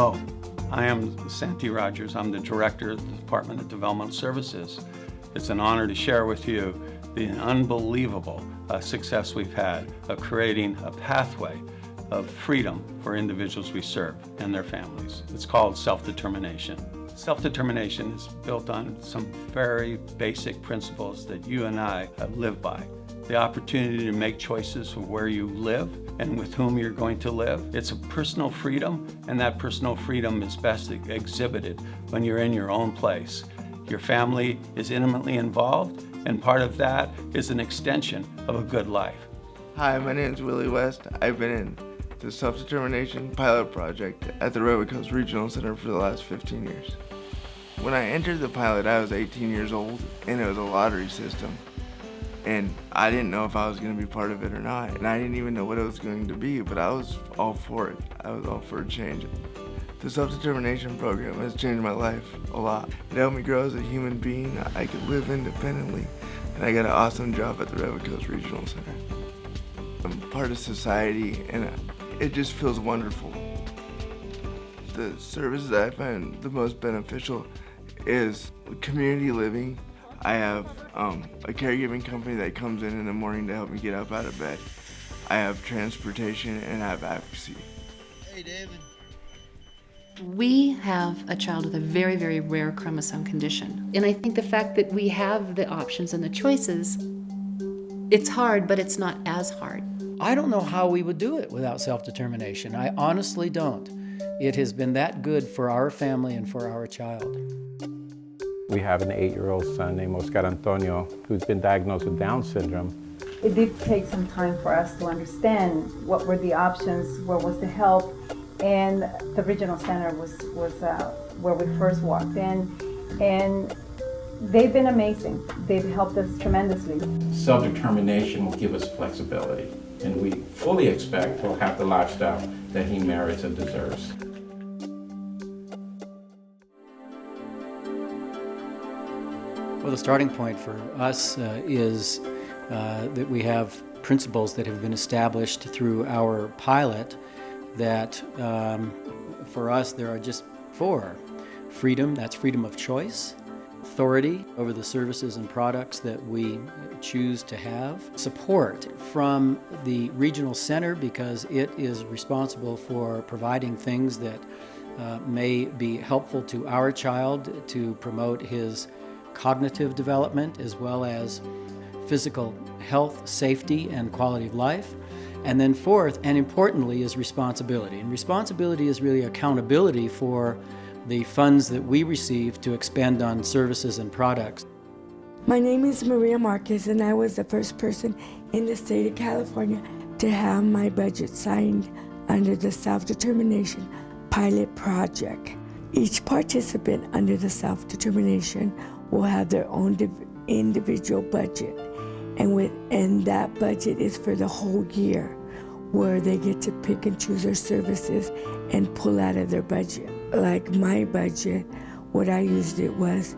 Hello, I am Santi Rogers. I'm the Director of the Department of Developmental Services. It's an honor to share with you the unbelievable success we've had of creating a pathway of freedom for individuals we serve and their families. It's called self-determination. Self-determination is built on some very basic principles that you and I live by. The opportunity to make choices for where you live and with whom you're going to live. It's a personal freedom, and that personal freedom is best exhibited when you're in your own place. Your family is intimately involved, and part of that is an extension of a good life. Hi, my name is Willie West. I've been in the Self-Determination Pilot Project at the Redwood Coast Regional Center for the last 15 years. When I entered the pilot, I was 18 years old, and it was a lottery system. And I didn't know if I was going to be part of it or not. And I didn't even know what it was going to be, but I was all for it. I was all for a change. The self-determination program has changed my life a lot. It helped me grow as a human being. I could live independently, and I got an awesome job at the Redwood Coast Regional Center. I'm part of society, and it just feels wonderful. The services that I find the most beneficial is community living. I have a caregiving company that comes in the morning to help me get up out of bed. I have transportation, and I have advocacy. Hey, David. We have a child with a very, very rare chromosome condition. And I think the fact that we have the options and the choices, it's hard, but it's not as hard. I don't know how we would do it without self-determination. I honestly don't. It has been that good for our family and for our child. We have an 8-year-old son named Oscar Antonio who's been diagnosed with Down syndrome. It did take some time for us to understand what were the options, where was the help, and the regional center was where we first walked in, and they've been amazing. They've helped us tremendously. Self-determination will give us flexibility, and we fully expect he'll have the lifestyle that he merits and deserves. Well, the starting point for us is that we have principles that have been established through our pilot that for us there are just 4. Freedom, that's freedom of choice. Authority over the services and products that we choose to have. Support from the regional center because it is responsible for providing things that may be helpful to our child to promote his cognitive development as well as physical health, safety, and quality of life. And then 4th, and importantly, is responsibility. And responsibility is really accountability for the funds that we receive to expend on services and products. My name is Maria Marquez, and I was the first person in the state of California to have my budget signed under the Self-Determination Pilot Project. Each participant under the Self-Determination will have their own individual budget, and that budget is for the whole year, where they get to pick and choose their services and pull out of their budget. Like my budget, what I used it was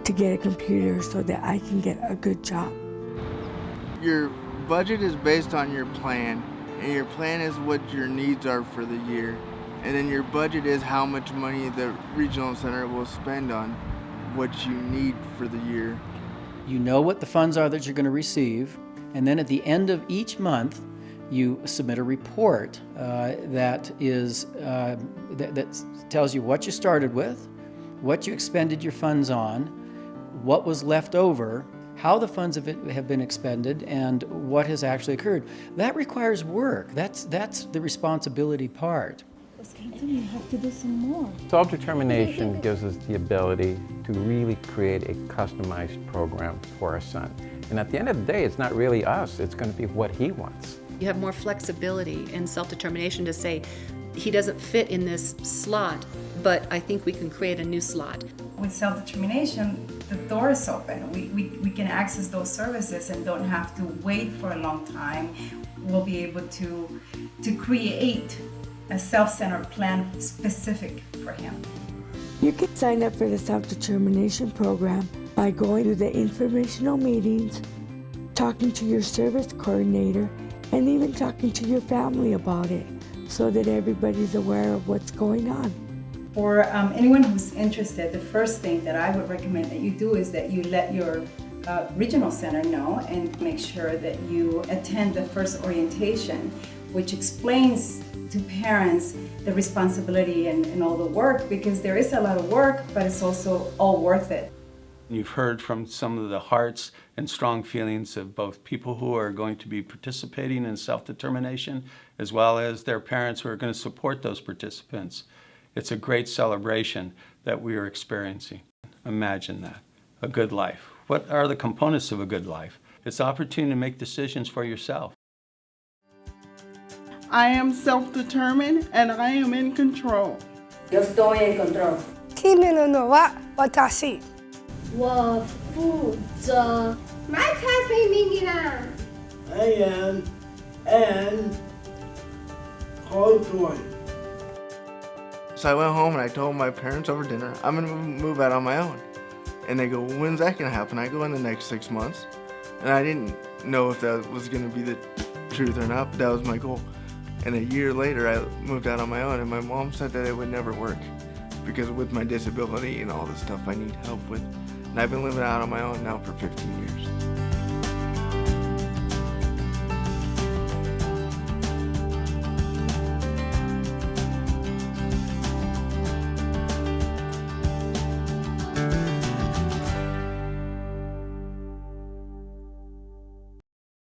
to get a computer so that I can get a good job. Your budget is based on your plan, and your plan is what your needs are for the year. And then your budget is how much money the regional center will spend on what you need for the year. You know what the funds are that you're going to receive, and then at the end of each month, you submit a report that tells you what you started with, what you expended your funds on, what was left over, how the funds have been expended, and what has actually occurred. That requires work. That's the responsibility part. You have to do some more. Self-determination gives us the ability to really create a customized program for our son. And at the end of the day, it's not really us, it's going to be what he wants. You have more flexibility and self-determination to say, he doesn't fit in this slot, but I think we can create a new slot. With self-determination, the door is open. We can access those services and don't have to wait for a long time. We'll be able to create a self-centered plan specific for him. You can sign up for the Self-Determination Program by going to the informational meetings, talking to your service coordinator, and even talking to your family about it so that everybody's aware of what's going on. For anyone who's interested, the first thing that I would recommend that you do is that you let your regional center know and make sure that you attend the first orientation, which explains to parents the responsibility and all the work, because there is a lot of work, but it's also all worth it. You've heard from some of the hearts and strong feelings of both people who are going to be participating in self-determination, as well as their parents who are going to support those participants. It's a great celebration that we are experiencing. Imagine that, a good life. What are the components of a good life? It's the opportunity to make decisions for yourself. I am self-determined and I am in control. Yo estoy en control. 決めるのは私。我负责。My classmate Mingina. I am and control. So I went home and I told my parents over dinner, I'm gonna move out on my own. And they go, when's that gonna happen? I go, in the next 6 months. And I didn't know if that was gonna be the truth or not, but that was my goal. And a year later, I moved out on my own, and my mom said that it would never work because with my disability and all the stuff I need help with. And I've been living out on my own now for 15 years.